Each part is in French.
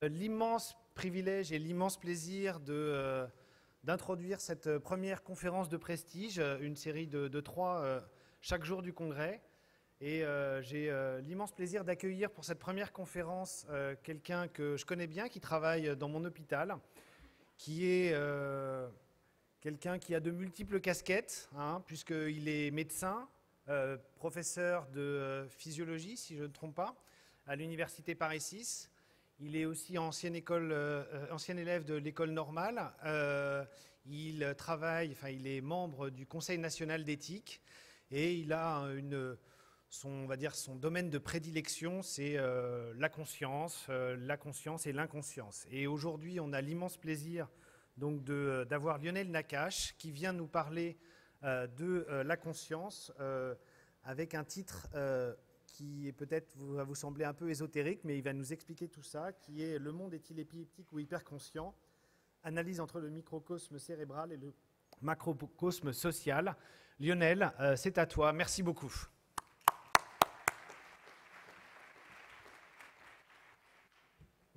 L'immense privilège et l'immense plaisir d'introduire cette première conférence de prestige, une série de trois chaque jour du congrès. Et j'ai l'immense plaisir d'accueillir pour cette première conférence quelqu'un que je connais bien, qui travaille dans mon hôpital, qui est quelqu'un qui a de multiples casquettes, puisqu'il est médecin, professeur de physiologie, si je ne me trompe pas, à l'université Paris 6. Il est aussi ancien élève de l'école normale. Il est membre du Conseil national d'éthique et il a son domaine de prédilection, c'est la conscience et l'inconscience. Et aujourd'hui, on a l'immense plaisir donc d'avoir Lionel Nakache qui vient nous parler de la conscience avec un titre qui peut-être va vous sembler un peu ésotérique, mais il va nous expliquer tout ça, qui est « Le monde est-il épileptique ou hyperconscient ? Analyse entre le microcosme cérébral et le macrocosme social ». Lionel, c'est à toi. Merci beaucoup.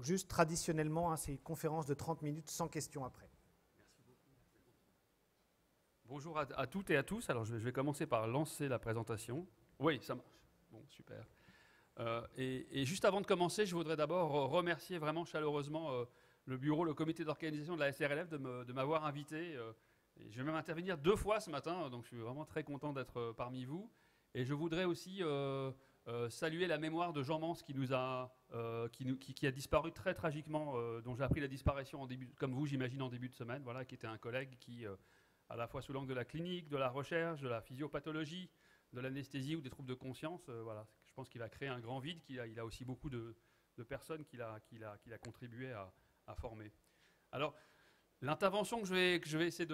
Juste traditionnellement, c'est une conférence de 30 minutes sans questions après. Bonjour à toutes et à tous. Alors, je vais commencer par lancer la présentation. Oui, ça marche. Bon, super. Et juste avant de commencer, je voudrais d'abord remercier vraiment chaleureusement le bureau, le comité d'organisation de la SRLF de m'avoir invité. Et je vais même intervenir 2 fois ce matin, donc je suis vraiment très content d'être parmi vous. Et je voudrais aussi saluer la mémoire de Jean Mance qui a disparu très tragiquement, dont j'ai appris la disparition comme vous, j'imagine, en début de semaine, voilà, qui était un collègue qui, à la fois sous l'angle de la clinique, de la recherche, de la physiopathologie, de l'anesthésie ou des troubles de conscience, voilà, je pense qu'il a créé un grand vide, il a aussi beaucoup de personnes qu'il a contribué à former. Alors, l'intervention que je vais essayer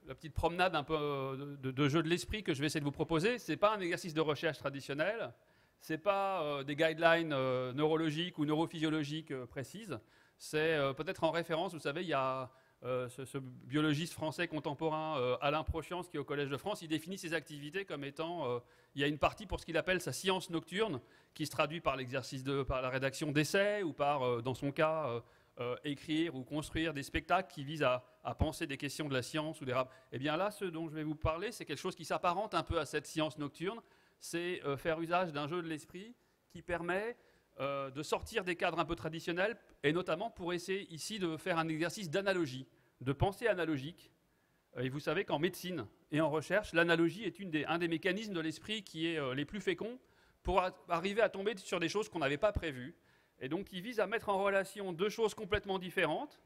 la petite promenade un peu de jeu de l'esprit que je vais essayer de vous proposer, c'est pas un exercice de recherche traditionnel, c'est pas des guidelines neurologiques ou neurophysiologiques précises, c'est peut-être en référence, vous savez, il y a ce biologiste français contemporain, Alain Prochians, qui est au Collège de France, il définit ses activités comme étant, il y a une partie pour ce qu'il appelle sa science nocturne, qui se traduit par par la rédaction d'essais, ou par, dans son cas, écrire ou construire des spectacles qui visent à penser des questions de la science. Eh bien là, ce dont je vais vous parler, c'est quelque chose qui s'apparente un peu à cette science nocturne, c'est faire usage d'un jeu de l'esprit qui permet de sortir des cadres un peu traditionnels, et notamment pour essayer ici de faire un exercice d'analogie, de pensée analogique. Et vous savez qu'en médecine et en recherche, l'analogie est un des mécanismes de l'esprit qui est les plus féconds pour arriver à tomber sur des choses qu'on n'avait pas prévues. Et donc qui vise à mettre en relation 2 choses complètement différentes,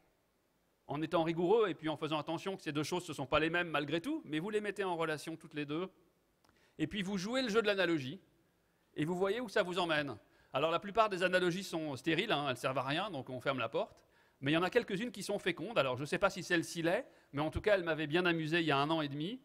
en étant rigoureux et puis en faisant attention que ces 2 choses ne sont pas les mêmes malgré tout, mais vous les mettez en relation toutes les 2, et puis vous jouez le jeu de l'analogie, et vous voyez où ça vous emmène. Alors la plupart des analogies sont stériles, elles ne servent à rien, donc on ferme la porte. Mais il y en a quelques-unes qui sont fécondes. Alors je ne sais pas si celle-ci l'est, mais en tout cas elle m'avait bien amusé il y a 1 an et demi.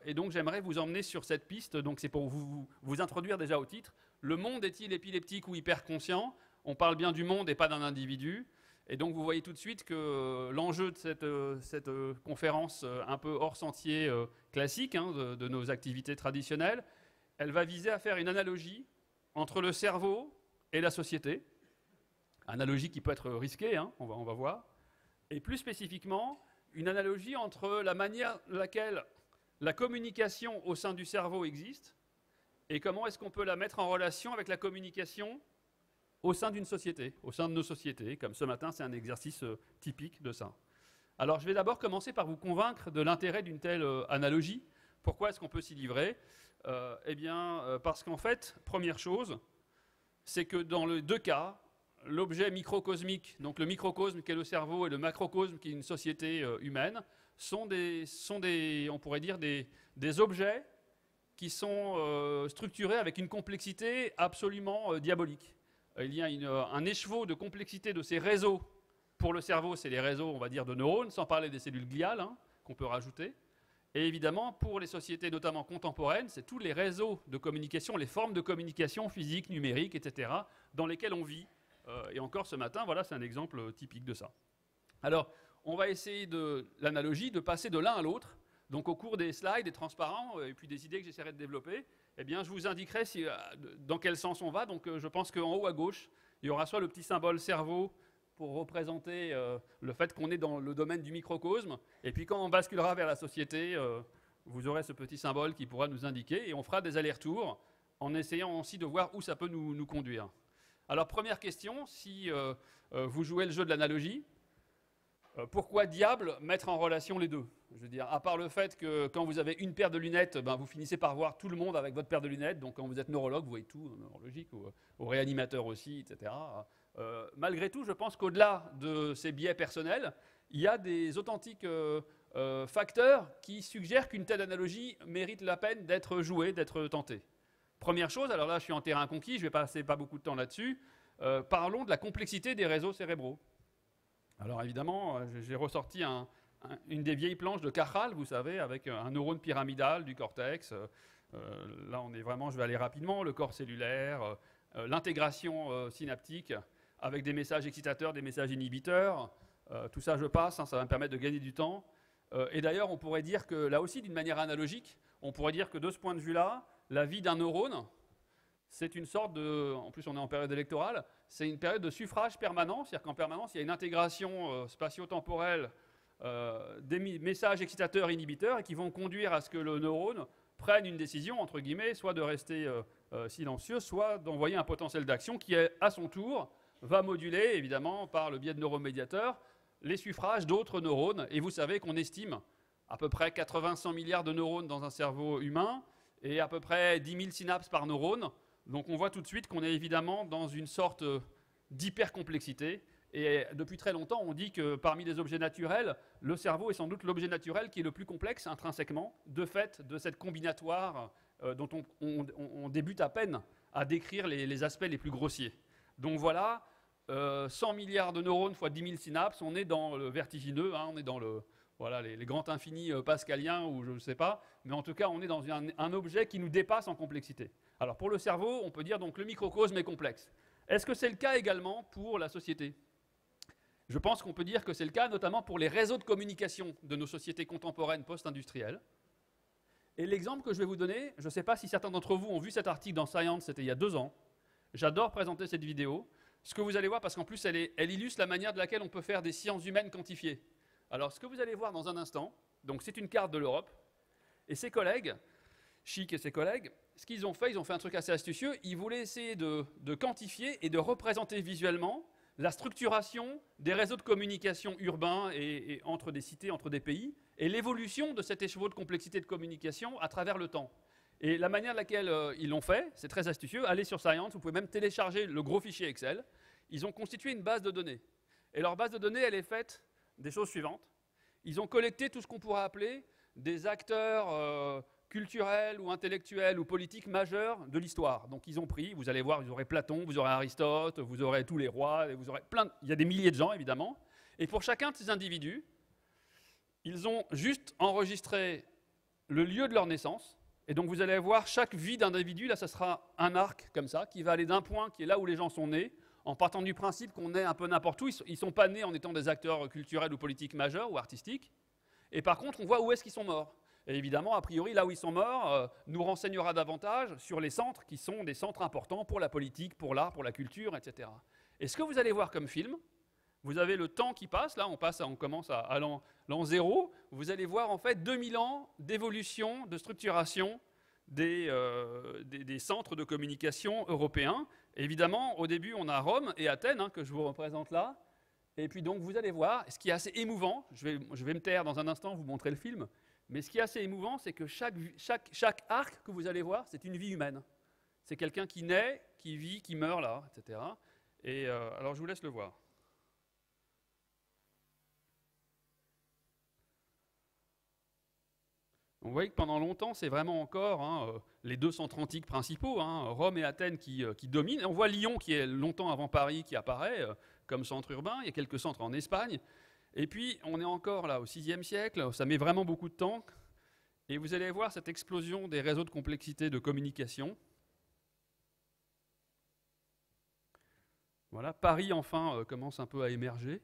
Et donc j'aimerais vous emmener sur cette piste. Donc c'est pour vous introduire déjà au titre. Le monde est-il épileptique ou hyperconscient ? On parle bien du monde et pas d'un individu. Et donc vous voyez tout de suite que l'enjeu de cette conférence un peu hors sentier classique de nos activités traditionnelles, elle va viser à faire une analogie entre le cerveau et la société, analogie qui peut être risquée, on va voir, et plus spécifiquement, une analogie entre la manière laquelle la communication au sein du cerveau existe et comment est-ce qu'on peut la mettre en relation avec la communication au sein d'une société, au sein de nos sociétés, comme ce matin, c'est un exercice typique de ça. Alors, je vais d'abord commencer par vous convaincre de l'intérêt d'une telle analogie. Pourquoi est-ce qu'on peut s'y livrer ? Parce qu'en fait, première chose, c'est que dans les 2 cas, l'objet microcosmique, donc le microcosme qui est le cerveau et le macrocosme qui est une société humaine, sont on pourrait dire, des objets qui sont structurés avec une complexité absolument diabolique. Il y a un écheveau de complexité de ces réseaux. Pour le cerveau, c'est les réseaux, on va dire, de neurones, sans parler des cellules gliales qu'on peut rajouter. Et évidemment, pour les sociétés notamment contemporaines, c'est tous les réseaux de communication, les formes de communication physique, numérique, etc., dans lesquelles on vit. Et encore ce matin, voilà, c'est un exemple typique de ça. Alors, on va essayer l'analogie de passer de l'un à l'autre. Donc, au cours des slides, des transparents, et puis des idées que j'essaierai de développer, eh bien, je vous indiquerai dans quel sens on va. Donc, je pense qu'en haut à gauche, il y aura soit le petit symbole cerveau pour représenter le fait qu'on est dans le domaine du microcosme. Et puis quand on basculera vers la société, vous aurez ce petit symbole qui pourra nous indiquer, et on fera des allers-retours en essayant aussi de voir où ça peut nous conduire. Alors première question, si vous jouez le jeu de l'analogie, pourquoi diable mettre en relation les deux? Je veux dire, à part le fait que quand vous avez une paire de lunettes, ben, vous finissez par voir tout le monde avec votre paire de lunettes, donc quand vous êtes neurologue, vous voyez tout, neurologique, ou réanimateur aussi, etc. Malgré tout, je pense qu'au-delà de ces biais personnels, il y a des authentiques facteurs qui suggèrent qu'une telle analogie mérite la peine d'être jouée, d'être tentée. Première chose, alors là je suis en terrain conquis, je ne vais passer pas beaucoup de temps là-dessus, parlons de la complexité des réseaux cérébraux. Alors évidemment, j'ai ressorti une des vieilles planches de Cajal, vous savez, avec un neurone pyramidal du cortex. Là, on est vraiment, je vais aller rapidement, le corps cellulaire, l'intégration synaptique, avec des messages excitateurs, des messages inhibiteurs. Tout ça, je passe, hein, ça va me permettre de gagner du temps. Et d'ailleurs, on pourrait dire que, là aussi, d'une manière analogique, on pourrait dire que de ce point de vue-là, la vie d'un neurone, c'est une sorte de, en plus on est en période électorale, c'est une période de suffrage permanent, c'est-à-dire qu'en permanence, il y a une intégration spatio-temporelle des messages excitateurs inhibiteurs et qui vont conduire à ce que le neurone prenne une décision, entre guillemets, soit de rester silencieux, soit d'envoyer un potentiel d'action qui, à son tour, va moduler, évidemment, par le biais de neuromédiateurs, les suffrages d'autres neurones. Et vous savez qu'on estime à peu près 80-100 milliards de neurones dans un cerveau humain et à peu près 10 000 synapses par neurone. Donc on voit tout de suite qu'on est évidemment dans une sorte d'hypercomplexité. Et depuis très longtemps, on dit que parmi les objets naturels, le cerveau est sans doute l'objet naturel qui est le plus complexe intrinsèquement, de fait de cette combinatoire dont on débute à peine à décrire les aspects les plus grossiers. Donc voilà, 100 milliards de neurones fois 10 000 synapses, on est dans le vertigineux, hein, on est dans voilà, les grands infinis pascaliens ou je ne sais pas, mais en tout cas on est dans un objet qui nous dépasse en complexité. Alors pour le cerveau, on peut dire donc le microcosme est complexe. Est-ce que c'est le cas également pour la société ? Je pense qu'on peut dire que c'est le cas notamment pour les réseaux de communication de nos sociétés contemporaines post-industrielles. Et l'exemple que je vais vous donner, je ne sais pas si certains d'entre vous ont vu cet article dans Science, c'était il y a 2 ans. J'adore présenter cette vidéo. Ce que vous allez voir, parce qu'en plus elle illustre la manière de laquelle on peut faire des sciences humaines quantifiées. Alors ce que vous allez voir dans un instant, donc c'est une carte de l'Europe, et ses collègues, Chic et ses collègues, ce qu'ils ont fait, ils ont fait un truc assez astucieux, ils voulaient essayer de quantifier et de représenter visuellement la structuration des réseaux de communication urbains et entre des cités, entre des pays, et l'évolution de cet écheveau de complexité de communication à travers le temps. Et la manière de laquelle ils l'ont fait, c'est très astucieux. Allez sur Science, vous pouvez même télécharger le gros fichier Excel. Ils ont constitué une base de données. Et leur base de données, elle est faite des choses suivantes. Ils ont collecté tout ce qu'on pourrait appeler des acteurs culturels ou intellectuels ou politiques majeurs de l'histoire. Donc ils ont pris, vous allez voir, vous aurez Platon, vous aurez Aristote, vous aurez tous les rois, vous aurez il y a des milliers de gens évidemment. Et pour chacun de ces individus, ils ont juste enregistré le lieu de leur naissance. Et donc vous allez voir chaque vie d'individu, là ça sera un arc comme ça, qui va aller d'un point qui est là où les gens sont nés, en partant du principe qu'on est un peu n'importe où. Ils ne sont pas nés en étant des acteurs culturels ou politiques majeurs ou artistiques. Et par contre, on voit où est-ce qu'ils sont morts. Et évidemment, a priori, là où ils sont morts, nous renseignera davantage sur les centres qui sont des centres importants pour la politique, pour l'art, pour la culture, etc. Et ce que vous allez voir comme film, vous avez le temps qui passe, là on commence à l'an 0, vous allez voir en fait 2000 ans d'évolution, de structuration des centres de communication européens. Et évidemment, au début, on a Rome et Athènes, hein, que je vous représente là. Et puis donc, vous allez voir, ce qui est assez émouvant, je vais me taire dans un instant, vous montrer le film, mais ce qui est assez émouvant, c'est que chaque arc que vous allez voir, c'est une vie humaine. C'est quelqu'un qui naît, qui vit, qui meurt là, etc. Et alors, je vous laisse le voir. Vous voyez que pendant longtemps, c'est vraiment encore les deux centres antiques principaux, Rome et Athènes qui dominent. Et on voit Lyon, qui est longtemps avant Paris, qui apparaît comme centre urbain. Il y a quelques centres en Espagne. Et puis, on est encore là au VIe siècle. Ça met vraiment beaucoup de temps. Et vous allez voir cette explosion des réseaux de complexité de communication. Voilà, Paris, enfin, commence un peu à émerger.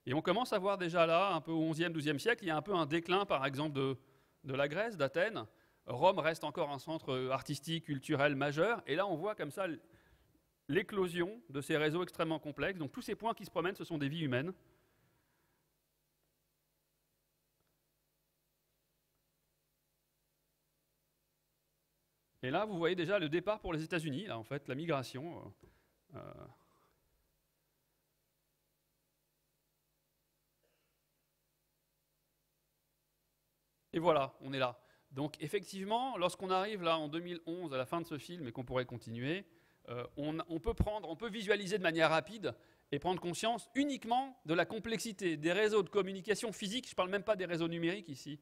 Et on commence à voir déjà là, un peu au XIe, XIIe siècle, il y a un peu un déclin, par exemple, de la Grèce, d'Athènes. Rome reste encore un centre artistique, culturel majeur. Et là, on voit comme ça l'éclosion de ces réseaux extrêmement complexes. Donc tous ces points qui se promènent, ce sont des vies humaines. Et là, vous voyez déjà le départ pour les États-Unis, là, en fait, la migration. Et voilà, on est là. Donc effectivement, lorsqu'on arrive là en 2011 à la fin de ce film et qu'on pourrait continuer, on peut visualiser de manière rapide et prendre conscience uniquement de la complexité des réseaux de communication physique. Je ne parle même pas des réseaux numériques ici,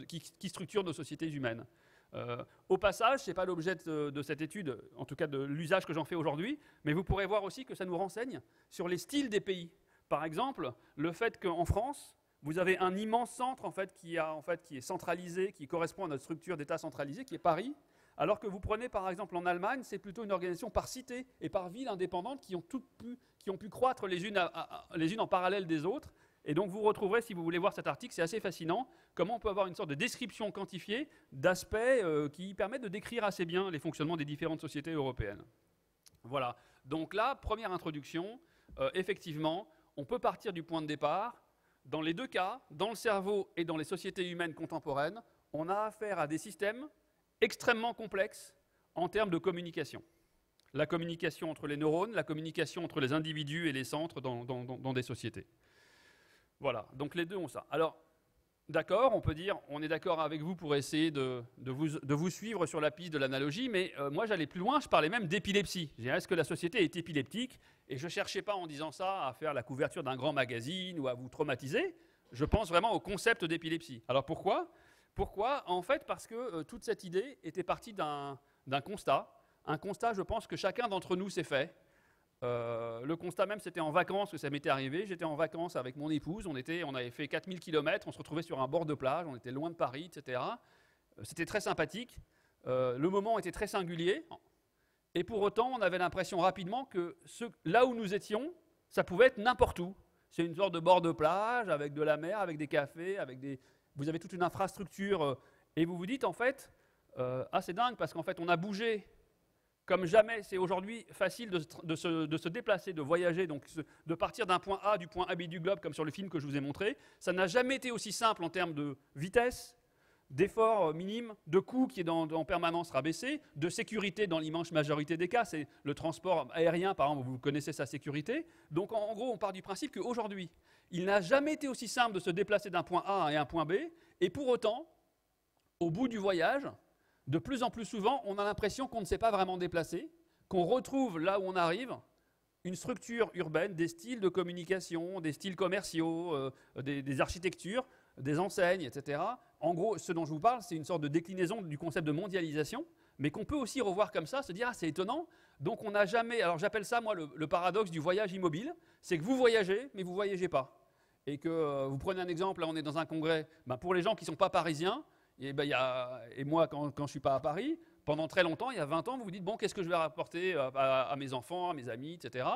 qui structurent nos sociétés humaines. Au passage, ce n'est pas l'objet de cette étude, en tout cas de l'usage que j'en fais aujourd'hui, mais vous pourrez voir aussi que ça nous renseigne sur les styles des pays. Par exemple, le fait qu'en France, vous avez un immense centre qui est centralisé, qui correspond à notre structure d'État centralisé, qui est Paris, alors que vous prenez par exemple en Allemagne, c'est plutôt une organisation par cité et par ville indépendante qui ont pu croître les unes en parallèle des autres. Et donc vous retrouverez, si vous voulez voir cet article, c'est assez fascinant, comment on peut avoir une sorte de description quantifiée d'aspects qui permettent de décrire assez bien les fonctionnements des différentes sociétés européennes. Voilà, donc là, première introduction, effectivement, on peut partir du point de départ. Dans les deux cas, dans le cerveau et dans les sociétés humaines contemporaines, on a affaire à des systèmes extrêmement complexes en termes de communication. La communication entre les neurones, la communication entre les individus et les centres dans des sociétés. Voilà, donc les deux ont ça. Alors, d'accord, on peut dire, on est d'accord avec vous pour essayer de vous suivre sur la piste de l'analogie, mais moi j'allais plus loin, je parlais même d'épilepsie. Je dirais, est-ce que la société est épileptique? Et je ne cherchais pas en disant ça à faire la couverture d'un grand magazine ou à vous traumatiser. Je pense vraiment au concept d'épilepsie. Alors pourquoi? Pourquoi? En fait, parce que toute cette idée était partie d'un constat. Un constat, je pense, que chacun d'entre nous s'est fait. Le constat même, c'était en vacances que ça m'était arrivé. J'étais en vacances avec mon épouse, on avait fait 4000 km, on se retrouvait sur un bord de plage, on était loin de Paris, etc. C'était très sympathique. Le moment était très singulier. Et pour autant, on avait l'impression rapidement que là où nous étions, ça pouvait être n'importe où. C'est une sorte de bord de plage, avec de la mer, avec des cafés, vous avez toute une infrastructure. Et vous vous dites, en fait, c'est dingue, parce qu'en fait, on a bougé comme jamais. C'est aujourd'hui facile de se déplacer, de voyager, donc de partir d'un point A, du point AB du globe, comme sur le film que je vous ai montré. Ça n'a jamais été aussi simple en termes de vitesse, d'efforts minimes, de coûts qui est en permanence rabaissé, de sécurité dans l'immense majorité des cas. C'est le transport aérien, par exemple, vous connaissez sa sécurité. Donc en gros, on part du principe qu'aujourd'hui, il n'a jamais été aussi simple de se déplacer d'un point A à un point B, et pour autant, au bout du voyage, de plus en plus souvent, on a l'impression qu'on ne s'est pas vraiment déplacé, qu'on retrouve là où on arrive une structure urbaine, des styles de communication, des styles commerciaux, des architectures, des enseignes, etc. En gros, ce dont je vous parle, c'est une sorte de déclinaison du concept de mondialisation, mais qu'on peut aussi revoir comme ça, se dire « Ah, c'est étonnant ». Donc on n'a jamais… Alors j'appelle ça, moi, le paradoxe du voyage immobile. C'est que vous voyagez, mais vous ne voyagez pas. Et que vous prenez un exemple, là on est dans un congrès, pour les gens qui ne sont pas parisiens, et moi quand je ne suis pas à Paris, pendant très longtemps, il y a 20 ans, vous vous dites « Bon, qu'est-ce que je vais rapporter à mes enfants, à mes amis, etc. »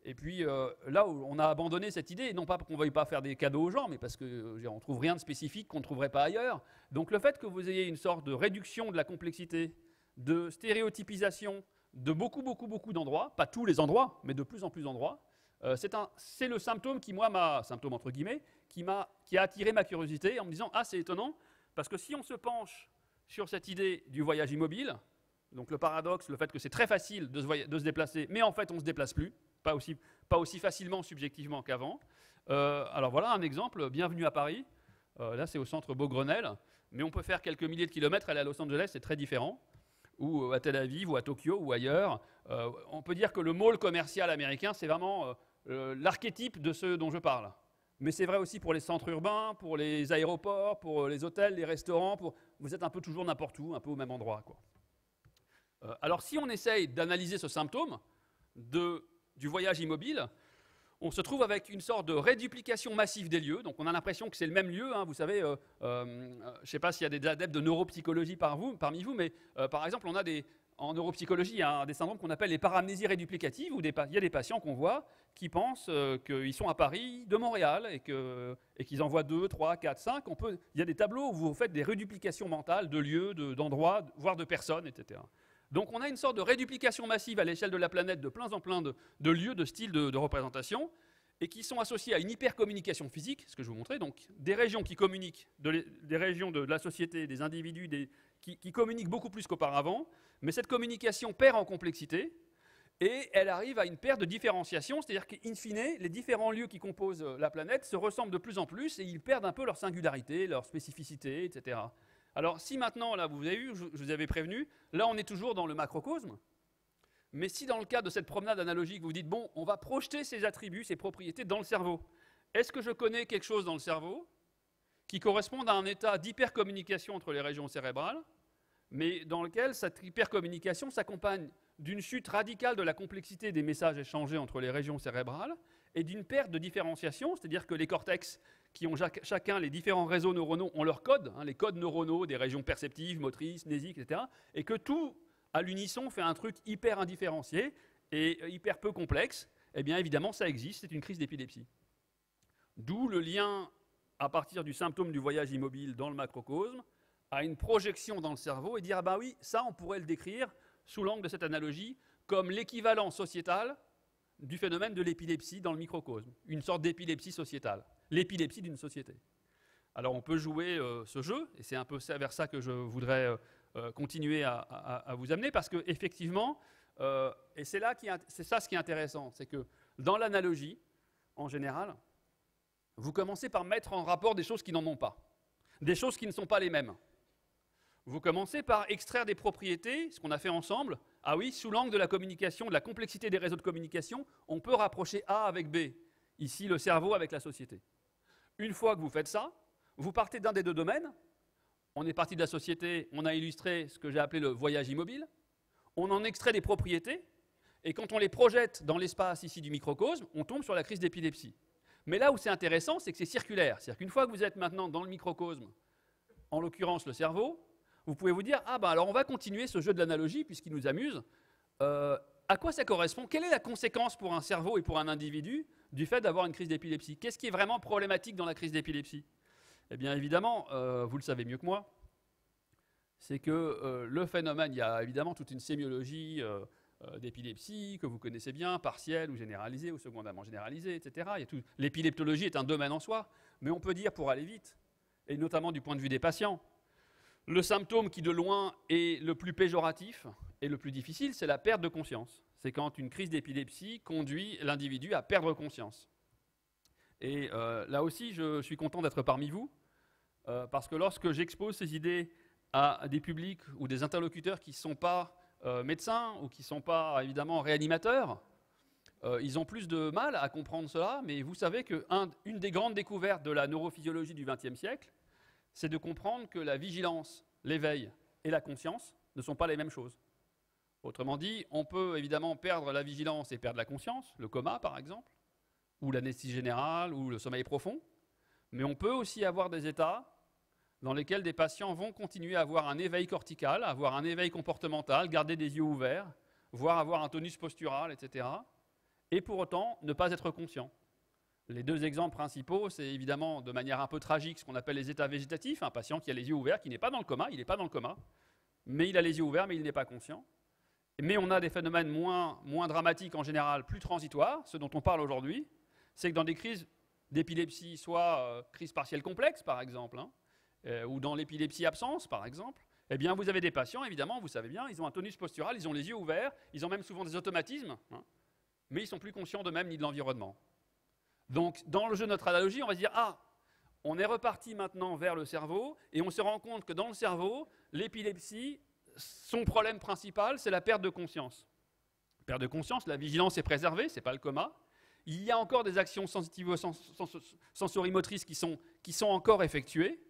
Et puis là où on a abandonné cette idée, non pas qu'on ne veuille pas faire des cadeaux aux gens, mais parce qu'on ne trouve rien de spécifique qu'on ne trouverait pas ailleurs. Donc le fait que vous ayez une sorte de réduction de la complexité, de stéréotypisation de beaucoup d'endroits, pas tous les endroits, mais de plus en plus d'endroits, c'est le symptôme qui, moi, symptôme entre guillemets, qui a attiré ma curiosité en me disant « Ah, c'est étonnant », parce que si on se penche sur cette idée du voyage immobile, donc le paradoxe, le fait que c'est très facile de se déplacer, mais en fait on ne se déplace plus, pas aussi facilement subjectivement qu'avant. Alors voilà un exemple, bienvenue à Paris, là c'est au centre Beaugrenelle, mais on peut faire quelques milliers de kilomètres, aller à Los Angeles, c'est très différent, ou à Tel Aviv, ou à Tokyo, ou ailleurs. On peut dire que le mall commercial américain, c'est vraiment l'archétype de ce dont je parle. Mais c'est vrai aussi pour les centres urbains, pour les aéroports, pour les hôtels, les restaurants, vous êtes un peu toujours n'importe où, un peu au même endroit, quoi. Alors si on essaye d'analyser ce symptôme du voyage immobile, on se trouve avec une sorte de réduplication massive des lieux. Donc on a l'impression que c'est le même lieu. Vous savez, je ne sais pas s'il y a des adeptes de neuropsychologie parmi vous, mais par exemple, en neuropsychologie, il y a des syndromes qu'on appelle les paramnésies réduplicatives, où il y a des patients qu'on voit qui pensent qu'ils sont à Paris de Montréal et qu'ils en voient 2, 3, 4, 5. Il y a des tableaux où vous faites des réduplications mentales de lieux, d'endroits, voire de personnes, etc. Donc on a une sorte de réduplication massive à l'échelle de la planète de plein en plein de lieux, de styles de représentation, et qui sont associés à une hypercommunication physique, ce que je vous montrais, donc des régions qui communiquent, des régions de la société, des individus, qui communiquent beaucoup plus qu'auparavant, mais cette communication perd en complexité, et elle arrive à une perte de différenciation, c'est-à-dire qu'in fine, les différents lieux qui composent la planète se ressemblent de plus en plus, et ils perdent un peu leur singularité, leur spécificité, etc. Alors si maintenant, là vous avez vu, je vous avais prévenu, là on est toujours dans le macrocosme, mais si dans le cadre de cette promenade analogique, vous dites, bon, on va projeter ces attributs, ces propriétés dans le cerveau, est-ce que je connais quelque chose dans le cerveau qui corresponde à un état d'hypercommunication entre les régions cérébrales, mais dans lequel cette hypercommunication s'accompagne d'une chute radicale de la complexité des messages échangés entre les régions cérébrales et d'une perte de différenciation, c'est-à-dire que les cortex, qui ont chacun les différents réseaux neuronaux, ont leurs codes, les codes neuronaux des régions perceptives, motrices, mnésiques, etc., et que tout, à l'unisson, fait un truc hyper indifférencié et hyper peu complexe. Eh bien, évidemment, ça existe, c'est une crise d'épilepsie. D'où le lien, à partir du symptôme du voyage immobile dans le macrocosme, à une projection dans le cerveau et dire, ah ben oui, ça, on pourrait le décrire sous l'angle de cette analogie comme l'équivalent sociétal du phénomène de l'épilepsie dans le microcosme, une sorte d'épilepsie sociétale, l'épilepsie d'une société. Alors on peut jouer ce jeu, et c'est un peu vers ça que je voudrais continuer à vous amener, parce qu'effectivement, et c'est ça ce qui est intéressant, c'est que dans l'analogie, en général, vous commencez par mettre en rapport des choses qui n'en ont pas, des choses qui ne sont pas les mêmes. Vous commencez par extraire des propriétés, ce qu'on a fait ensemble. Ah oui, sous l'angle de la communication, de la complexité des réseaux de communication, on peut rapprocher A avec B. Ici, le cerveau avec la société. Une fois que vous faites ça, vous partez d'un des deux domaines. On est parti de la société, on a illustré ce que j'ai appelé le voyage immobile. On en extrait des propriétés, et quand on les projette dans l'espace ici du microcosme, on tombe sur la crise d'épilepsie. Mais là où c'est intéressant, c'est que c'est circulaire. C'est-à-dire qu'une fois que vous êtes maintenant dans le microcosme, en l'occurrence le cerveau, vous pouvez vous dire, ah ben alors on va continuer ce jeu de l'analogie puisqu'il nous amuse. À quoi ça correspond? Quelle est la conséquence pour un cerveau et pour un individu du fait d'avoir une crise d'épilepsie? Qu'est-ce qui est vraiment problématique dans la crise d'épilepsie? Eh bien évidemment, vous le savez mieux que moi, c'est que le phénomène, il y a évidemment toute une sémiologie d'épilepsie que vous connaissez bien, partielle ou généralisée ou secondairement généralisée, etc. L'épileptologie est un domaine en soi, mais on peut dire, pour aller vite, et notamment du point de vue des patients, le symptôme qui de loin est le plus péjoratif et le plus difficile, c'est la perte de conscience. C'est quand une crise d'épilepsie conduit l'individu à perdre conscience. Et là aussi, je suis content d'être parmi vous, parce que lorsque j'expose ces idées à des publics ou des interlocuteurs qui ne sont pas médecins ou qui ne sont pas évidemment réanimateurs, ils ont plus de mal à comprendre cela, mais vous savez qu'une des grandes découvertes de la neurophysiologie du XXe siècle, c'est de comprendre que la vigilance, l'éveil et la conscience ne sont pas les mêmes choses. Autrement dit, on peut évidemment perdre la vigilance et perdre la conscience, le coma par exemple, ou l'anesthésie générale, ou le sommeil profond, mais on peut aussi avoir des états dans lesquels des patients vont continuer à avoir un éveil cortical, avoir un éveil comportemental, garder des yeux ouverts, voire avoir un tonus postural, etc., et pour autant ne pas être conscient. Les deux exemples principaux, c'est évidemment de manière un peu tragique ce qu'on appelle les états végétatifs, un patient qui a les yeux ouverts, qui n'est pas dans le coma, il n'est pas dans le coma, mais il a les yeux ouverts, mais il n'est pas conscient. Mais on a des phénomènes moins dramatiques en général, plus transitoires, ce dont on parle aujourd'hui, c'est que dans des crises d'épilepsie, soit crise partielle complexe par exemple, ou dans l'épilepsie absence par exemple, eh bien vous avez des patients, évidemment, vous savez bien, ils ont un tonus postural, ils ont les yeux ouverts, ils ont même souvent des automatismes, mais ils ne sont plus conscients d'eux-mêmes ni de l'environnement. Donc, dans le jeu de notre analogie, on va se dire, ah, on est reparti maintenant vers le cerveau, et on se rend compte que dans le cerveau, l'épilepsie, son problème principal, c'est la perte de conscience. Perte de conscience, la vigilance est préservée, ce n'est pas le coma. Il y a encore des actions sensorimotrices qui sont encore effectuées,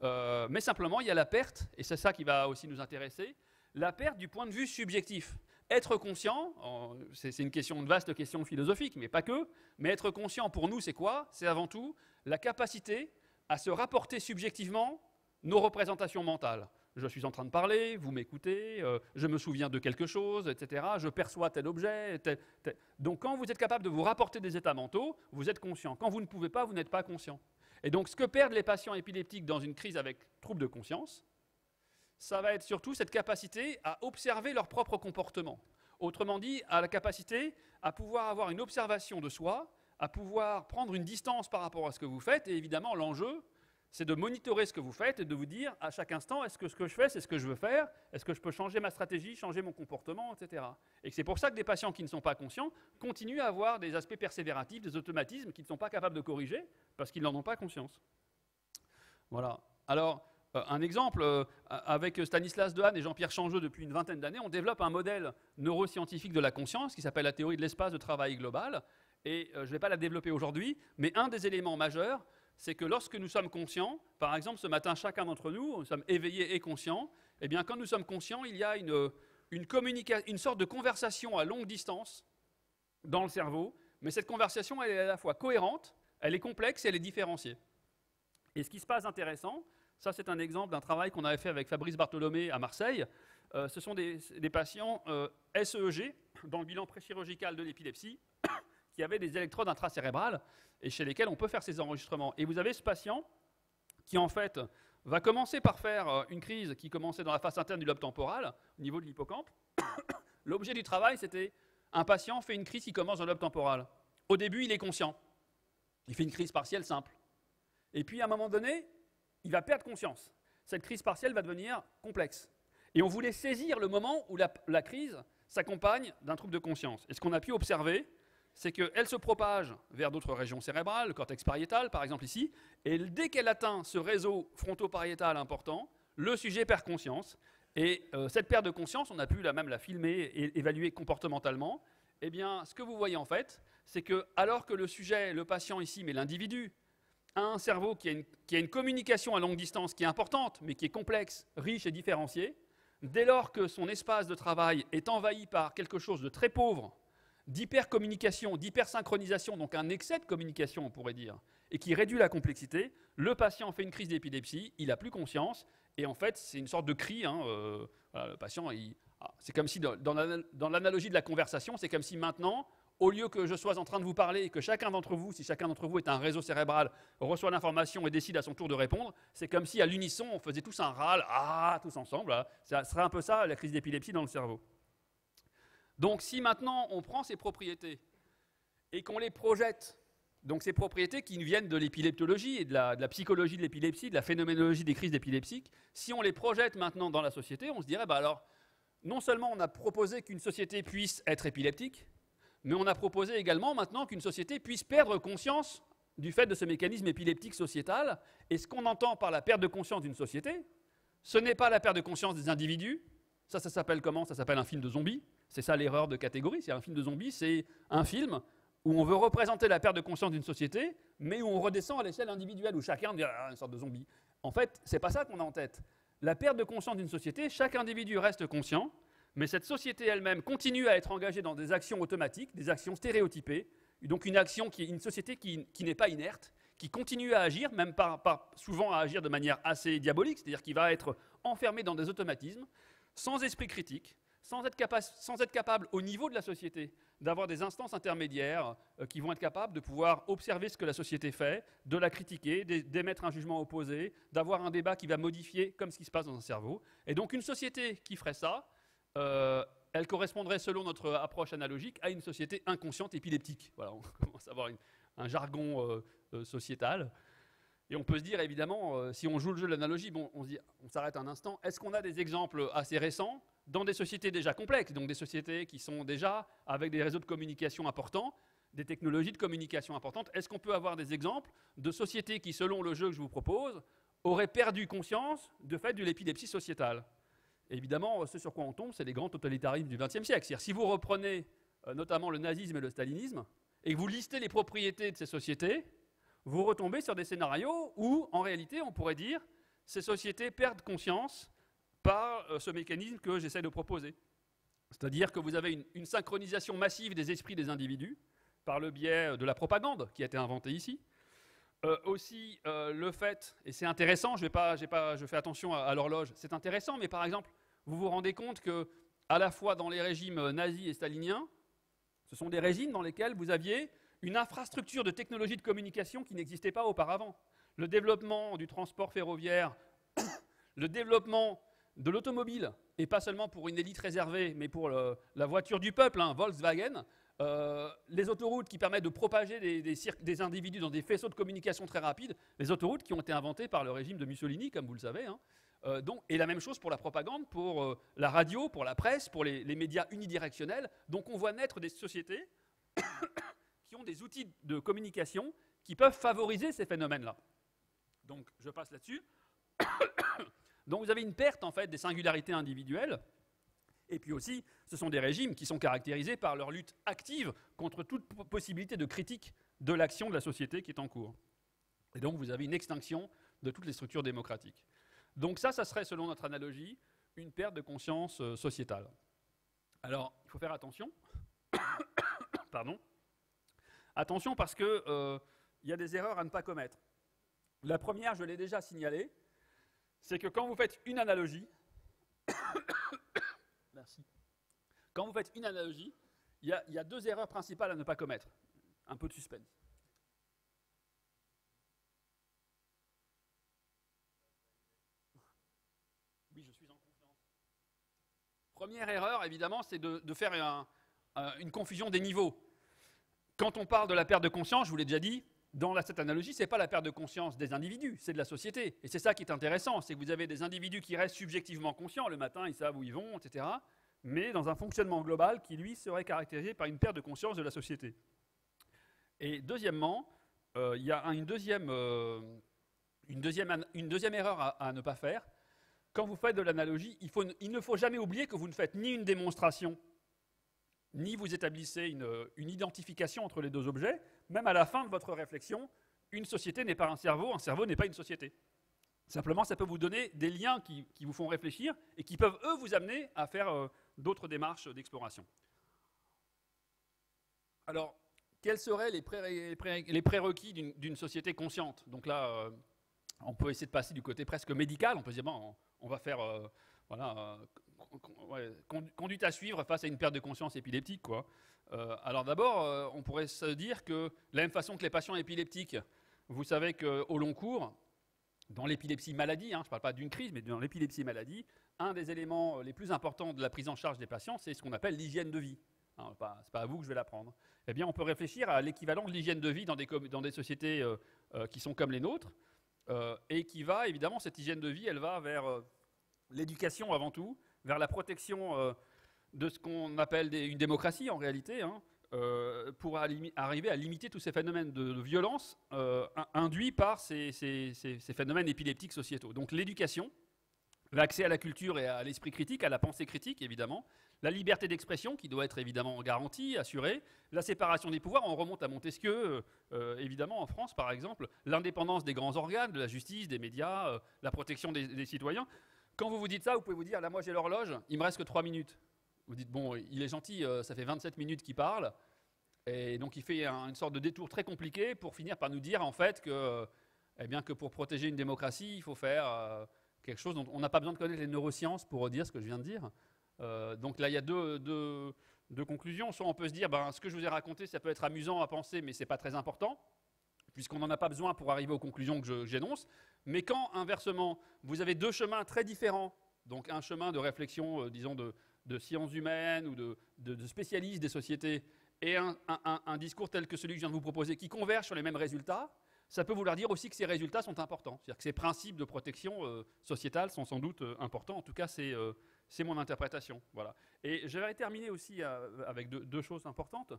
mais simplement, il y a la perte, et c'est ça qui va aussi nous intéresser, la perte du point de vue subjectif. Être conscient, c'est une vaste question philosophique, mais pas que, mais être conscient pour nous, c'est quoi? C'est avant tout la capacité à se rapporter subjectivement nos représentations mentales. Je suis en train de parler, vous m'écoutez, je me souviens de quelque chose, etc. Je perçois tel objet. Donc quand vous êtes capable de vous rapporter des états mentaux, vous êtes conscient. Quand vous ne pouvez pas, vous n'êtes pas conscient. Et donc ce que perdent les patients épileptiques dans une crise avec trouble de conscience, ça va être surtout cette capacité à observer leur propre comportement. Autrement dit, à la capacité à pouvoir avoir une observation de soi, à pouvoir prendre une distance par rapport à ce que vous faites. Et évidemment, l'enjeu, c'est de monitorer ce que vous faites et de vous dire à chaque instant, est-ce que ce que je fais, c'est ce que je veux faire? Est-ce que je peux changer ma stratégie, changer mon comportement, etc. Et c'est pour ça que des patients qui ne sont pas conscients continuent à avoir des aspects persévératifs, des automatismes qu'ils ne sont pas capables de corriger parce qu'ils n'en ont pas conscience. Voilà. Alors, un exemple, avec Stanislas Dehaene et Jean-Pierre Changeux, depuis une vingtaine d'années, on développe un modèle neuroscientifique de la conscience qui s'appelle la théorie de l'espace de travail global. Et je ne vais pas la développer aujourd'hui, mais un des éléments majeurs, c'est que lorsque nous sommes conscients, par exemple ce matin chacun d'entre nous, nous sommes éveillés et conscients, eh bien quand nous sommes conscients, il y a une sorte de conversation à longue distance dans le cerveau, mais cette conversation elle est à la fois cohérente, elle est complexe et elle est différenciée. Et ce qui se passe intéressant, ça c'est un exemple d'un travail qu'on avait fait avec Fabrice Bartholomé à Marseille, ce sont des patients SEEG, dans le bilan préchirurgical de l'épilepsie, qui avaient des électrodes intracérébrales et chez lesquels on peut faire ces enregistrements. Et vous avez ce patient qui, en fait, va commencer par faire une crise qui commençait dans la face interne du lobe temporal, au niveau de l'hippocampe. L'objet du travail, c'était un patient fait une crise qui commence dans le lobe temporal. Au début, il est conscient. Il fait une crise partielle simple. Et puis, à un moment donné, il va perdre conscience. Cette crise partielle va devenir complexe. Et on voulait saisir le moment où la crise s'accompagne d'un trouble de conscience. Et ce qu'on a pu observer, c'est qu'elle se propage vers d'autres régions cérébrales, le cortex pariétal par exemple ici, et dès qu'elle atteint ce réseau fronto-pariétal important, le sujet perd conscience. Et cette perte de conscience, on a pu même la filmer et évaluer comportementalement. Eh bien, ce que vous voyez en fait, c'est que alors que le sujet, le patient ici, mais l'individu, a un cerveau qui a une communication à longue distance qui est importante, mais qui est complexe, riche et différenciée, dès lors que son espace de travail est envahi par quelque chose de très pauvre, d'hypercommunication, d'hypersynchronisation, donc un excès de communication, on pourrait dire, et qui réduit la complexité, le patient fait une crise d'épilepsie, il n'a plus conscience, et en fait, c'est une sorte de cri. Voilà, le patient, c'est comme si, dans l'analogie de la conversation, c'est comme si maintenant, au lieu que je sois en train de vous parler et que chacun d'entre vous, si chacun d'entre vous est un réseau cérébral, reçoit l'information et décide à son tour de répondre, c'est comme si à l'unisson, on faisait tous un râle, tous ensemble. Là. Ça serait un peu ça, la crise d'épilepsie dans le cerveau. Donc si maintenant on prend ces propriétés et qu'on les projette, donc ces propriétés qui viennent de l'épileptologie et de la psychologie de l'épilepsie, de la phénoménologie des crises d'épilepsie, si on les projette maintenant dans la société, on se dirait, alors, non seulement on a proposé qu'une société puisse être épileptique, mais on a proposé également maintenant qu'une société puisse perdre conscience du fait de ce mécanisme épileptique sociétal. Et ce qu'on entend par la perte de conscience d'une société, ce n'est pas la perte de conscience des individus. Ça s'appelle comment? Ça s'appelle un film de zombies. C'est ça l'erreur de catégorie. C'est un film de zombies, c'est un film où on veut représenter la perte de conscience d'une société, mais où on redescend à l'échelle individuelle, où chacun devient une sorte de zombie. En fait, c'est pas ça qu'on a en tête. La perte de conscience d'une société, chaque individu reste conscient, mais cette société elle-même continue à être engagée dans des actions automatiques, des actions stéréotypées, donc une société qui n'est pas inerte, qui continue à agir, même souvent à agir de manière assez diabolique, c'est-à-dire qui va être enfermée dans des automatismes, sans esprit critique, sans être capable au niveau de la société d'avoir des instances intermédiaires qui vont être capables de pouvoir observer ce que la société fait, de la critiquer, d'émettre un jugement opposé, d'avoir un débat qui va modifier comme ce qui se passe dans un cerveau. Et donc une société qui ferait ça, elle correspondrait, selon notre approche analogique, à une société inconsciente épileptique. Voilà, on commence à avoir un jargon sociétal. Et on peut se dire, évidemment, si on joue le jeu de l'analogie, on s'arrête un instant, est-ce qu'on a des exemples assez récents dans des sociétés déjà complexes, donc des sociétés qui sont déjà avec des réseaux de communication importants, des technologies de communication importantes? Est-ce qu'on peut avoir des exemples de sociétés qui, selon le jeu que je vous propose, auraient perdu conscience de fait de l'épilepsie sociétale? Et évidemment, ce sur quoi on tombe, c'est les grands totalitarismes du XXe siècle. C'est-à-dire, si vous reprenez notamment le nazisme et le stalinisme, et que vous listez les propriétés de ces sociétés, vous retombez sur des scénarios où, en réalité, on pourrait dire ces sociétés perdent conscience par ce mécanisme que j'essaie de proposer. C'est-à-dire que vous avez une synchronisation massive des esprits des individus par le biais de la propagande qui a été inventée ici. Aussi, le fait, et c'est intéressant, je fais attention à l'horloge, c'est intéressant, mais par exemple, vous vous rendez compte que, à la fois dans les régimes nazis et staliniens, ce sont des régimes dans lesquels vous aviez une infrastructure de technologie de communication qui n'existait pas auparavant. Le développement du transport ferroviaire, le développement de l'automobile, et pas seulement pour une élite réservée, mais pour la voiture du peuple, hein, Volkswagen, les autoroutes qui permettent de propager des individus dans des faisceaux de communication très rapides, les autoroutes qui ont été inventées par le régime de Mussolini, comme vous le savez, hein. Et la même chose pour la propagande, pour la radio, pour la presse, pour les médias unidirectionnels. Donc on voit naître des sociétés qui ont des outils de communication qui peuvent favoriser ces phénomènes-là. Donc je passe là-dessus. Donc vous avez une perte en fait des singularités individuelles. Et puis aussi, ce sont des régimes qui sont caractérisés par leur lutte active contre toute possibilité de critique de l'action de la société qui est en cours. Et donc vous avez une extinction de toutes les structures démocratiques. Donc ça serait, selon notre analogie, une perte de conscience sociétale. Alors, il faut faire attention. Pardon. Attention parce que y a des erreurs à ne pas commettre. La première, je l'ai déjà signalée, c'est que quand vous faites une analogie, merci. Quand vous faites une analogie, il y a deux erreurs principales à ne pas commettre. Un peu de suspense. Oui, je suis en conférence. Première erreur, évidemment, c'est de faire une confusion des niveaux. Quand on parle de la perte de conscience, je vous l'ai déjà dit, dans cette analogie, ce n'est pas la perte de conscience des individus, c'est de la société. Et c'est ça qui est intéressant, c'est que vous avez des individus qui restent subjectivement conscients, le matin, ils savent où ils vont, etc., mais dans un fonctionnement global qui, lui, serait caractérisé par une perte de conscience de la société. Et deuxièmement, il y a une deuxième erreur à ne pas faire. Quand vous faites de l'analogie, il ne faut jamais oublier que vous ne faites ni une démonstration, ni vous établissez une identification entre les deux objets. Même à la fin de votre réflexion, une société n'est pas un cerveau n'est pas une société. Simplement, ça peut vous donner des liens qui vous font réfléchir et qui peuvent, eux, vous amener à faire d'autres démarches d'exploration. Alors, quels seraient les prérequis d'une société consciente? Donc là, on peut essayer de passer du côté presque médical, on peut se dire, bon, on va faire conduite à suivre face à une perte de conscience épileptique, quoi. Alors d'abord, on pourrait se dire que, de la même façon que les patients épileptiques, vous savez qu'au long cours, dans l'épilepsie maladie, hein, je ne parle pas d'une crise, mais dans l'épilepsie maladie, un des éléments les plus importants de la prise en charge des patients, c'est ce qu'on appelle l'hygiène de vie. Ce n'est pas à vous que je vais l'apprendre. Eh bien, on peut réfléchir à l'équivalent de l'hygiène de vie dans des sociétés qui sont comme les nôtres, et qui va, évidemment, cette hygiène de vie, elle va vers l'éducation avant tout, vers la protection de ce qu'on appelle une démocratie en réalité, hein, pour arriver à limiter tous ces phénomènes de violence induits par ces phénomènes épileptiques sociétaux. Donc l'éducation, l'accès à la culture et à l'esprit critique, à la pensée critique évidemment, la liberté d'expression qui doit être évidemment garantie, assurée, la séparation des pouvoirs, on remonte à Montesquieu, évidemment en France par exemple, l'indépendance des grands organes, de la justice, des médias, la protection des citoyens. Quand vous vous dites ça, vous pouvez vous dire, là moi j'ai l'horloge, il me reste que 3 minutes. Vous dites, bon, il est gentil, ça fait 27 minutes qu'il parle, et donc il fait une sorte de détour très compliqué pour finir par nous dire en fait que pour protéger une démocratie, il faut faire quelque chose dont on n'a pas besoin de connaître les neurosciences pour dire ce que je viens de dire. Donc là, il y a deux conclusions. Soit on peut se dire, ce que je vous ai raconté, ça peut être amusant à penser, mais ce n'est pas très important, puisqu'on n'en a pas besoin pour arriver aux conclusions que j'énonce. Mais quand, inversement, vous avez deux chemins très différents, donc un chemin de réflexion, disons, de sciences humaines ou de spécialistes des sociétés, et un discours tel que celui que je viens de vous proposer, qui converge sur les mêmes résultats, ça peut vouloir dire aussi que ces résultats sont importants. C'est-à-dire que ces principes de protection sociétale sont sans doute importants. En tout cas, c'est mon interprétation. Voilà. Et je vais terminer aussi avec deux choses importantes.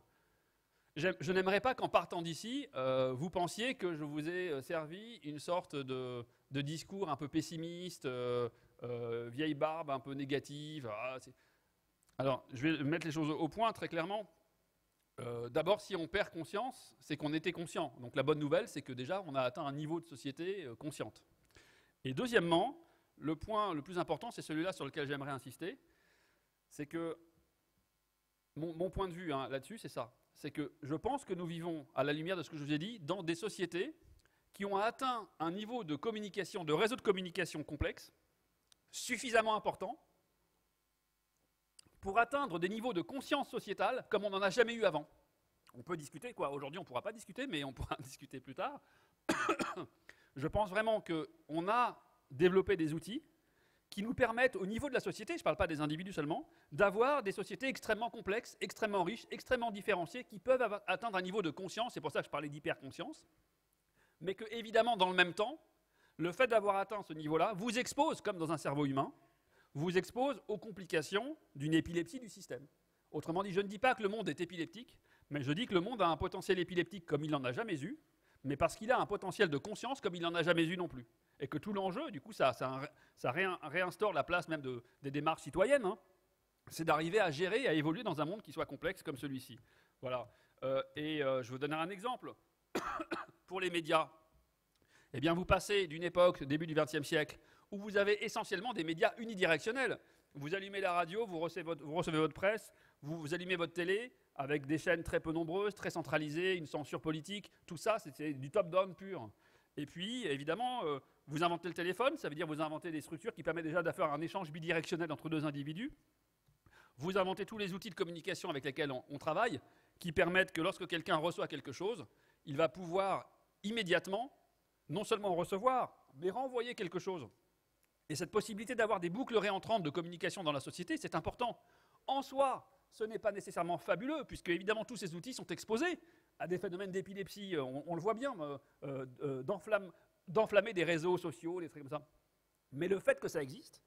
Je n'aimerais pas qu'en partant d'ici, vous pensiez que je vous ai servi une sorte de discours un peu pessimiste, vieille barbe un peu négative. Alors, je vais mettre les choses au point très clairement. D'abord, si on perd conscience, c'est qu'on était conscient. Donc la bonne nouvelle, c'est que déjà, on a atteint un niveau de société consciente. Et deuxièmement, le point le plus important, c'est celui-là sur lequel j'aimerais insister, c'est que mon point de vue là-dessus, c'est ça. C'est que je pense que nous vivons, à la lumière de ce que je vous ai dit, dans des sociétés qui ont atteint un niveau de communication, de réseau de communication complexe, suffisamment important pour atteindre des niveaux de conscience sociétale comme on n'en a jamais eu avant. On peut discuter, quoi. Aujourd'hui, on ne pourra pas discuter, mais on pourra discuter plus tard. Je pense vraiment qu'on a développé des outils qui nous permettent, au niveau de la société, je ne parle pas des individus seulement, d'avoir des sociétés extrêmement complexes, extrêmement riches, extrêmement différenciées, qui peuvent atteindre un niveau de conscience, c'est pour ça que je parlais d'hyperconscience, mais que, évidemment, dans le même temps, le fait d'avoir atteint ce niveau-là vous expose, comme dans un cerveau humain, vous expose aux complications d'une épilepsie du système. Autrement dit, je ne dis pas que le monde est épileptique, mais je dis que le monde a un potentiel épileptique comme il n'en a jamais eu, mais parce qu'il a un potentiel de conscience comme il n'en a jamais eu non plus. Et que tout l'enjeu, du coup, ça réinstaure la place même des démarches citoyennes, hein, c'est d'arriver à gérer, à évoluer dans un monde qui soit complexe comme celui-ci. Voilà. Je vais vous donner un exemple. Pour les médias, eh bien, vous passez d'une époque, début du XXe siècle, où vous avez essentiellement des médias unidirectionnels. Vous allumez la radio, vous recevez votre presse, vous allumez votre télé, avec des chaînes très peu nombreuses, très centralisées, une censure politique, tout ça, c'est du top-down pur. Et puis, évidemment, vous inventez le téléphone, ça veut dire vous inventez des structures qui permettent déjà de faire un échange bidirectionnel entre deux individus. Vous inventez tous les outils de communication avec lesquels on travaille, qui permettent que lorsque quelqu'un reçoit quelque chose, il va pouvoir immédiatement, non seulement recevoir, mais renvoyer quelque chose. Et cette possibilité d'avoir des boucles réentrantes de communication dans la société, c'est important. En soi, ce n'est pas nécessairement fabuleux, puisque évidemment tous ces outils sont exposés à des phénomènes d'épilepsie, on le voit bien, d'enflammer des réseaux sociaux, des trucs comme ça. Mais le fait que ça existe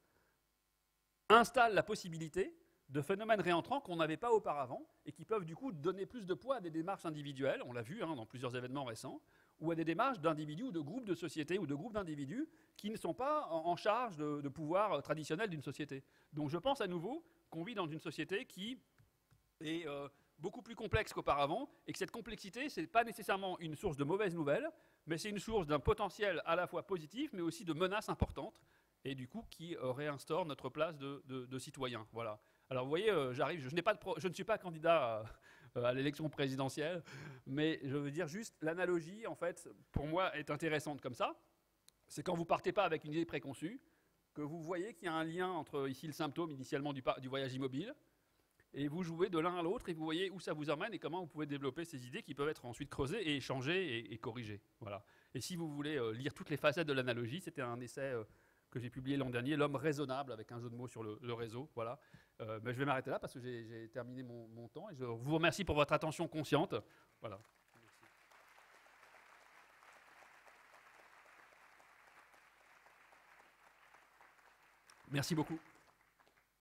installe la possibilité de phénomènes réentrants qu'on n'avait pas auparavant et qui peuvent du coup donner plus de poids à des démarches individuelles, on l'a vu dans plusieurs événements récents, ou à des démarches d'individus ou de groupes de sociétés ou de groupes d'individus qui ne sont pas en charge de pouvoir traditionnel d'une société. Donc je pense à nouveau qu'on vit dans une société qui est beaucoup plus complexe qu'auparavant et que cette complexité, ce n'est pas nécessairement une source de mauvaises nouvelles, mais c'est une source d'un potentiel à la fois positif, mais aussi de menaces importantes et du coup qui réinstaure notre place de citoyen. Voilà. Alors vous voyez, je ne suis pas candidat à l'élection présidentielle, mais je veux dire juste, l'analogie, en fait, pour moi, est intéressante comme ça. C'est quand vous ne partez pas avec une idée préconçue, que vous voyez qu'il y a un lien entre, ici, le symptôme initialement du voyage immobile, et vous jouez de l'un à l'autre, et vous voyez où ça vous emmène, et comment vous pouvez développer ces idées qui peuvent être ensuite creusées, et échangées, et corrigées. Voilà. Et si vous voulez lire toutes les facettes de l'analogie, c'était un essai que j'ai publié l'an dernier, L'homme raisonnable, avec un jeu de mots sur le réseau. Voilà. Mais je vais m'arrêter là parce que j'ai terminé mon temps et je vous remercie pour votre attention consciente. Voilà. Merci beaucoup.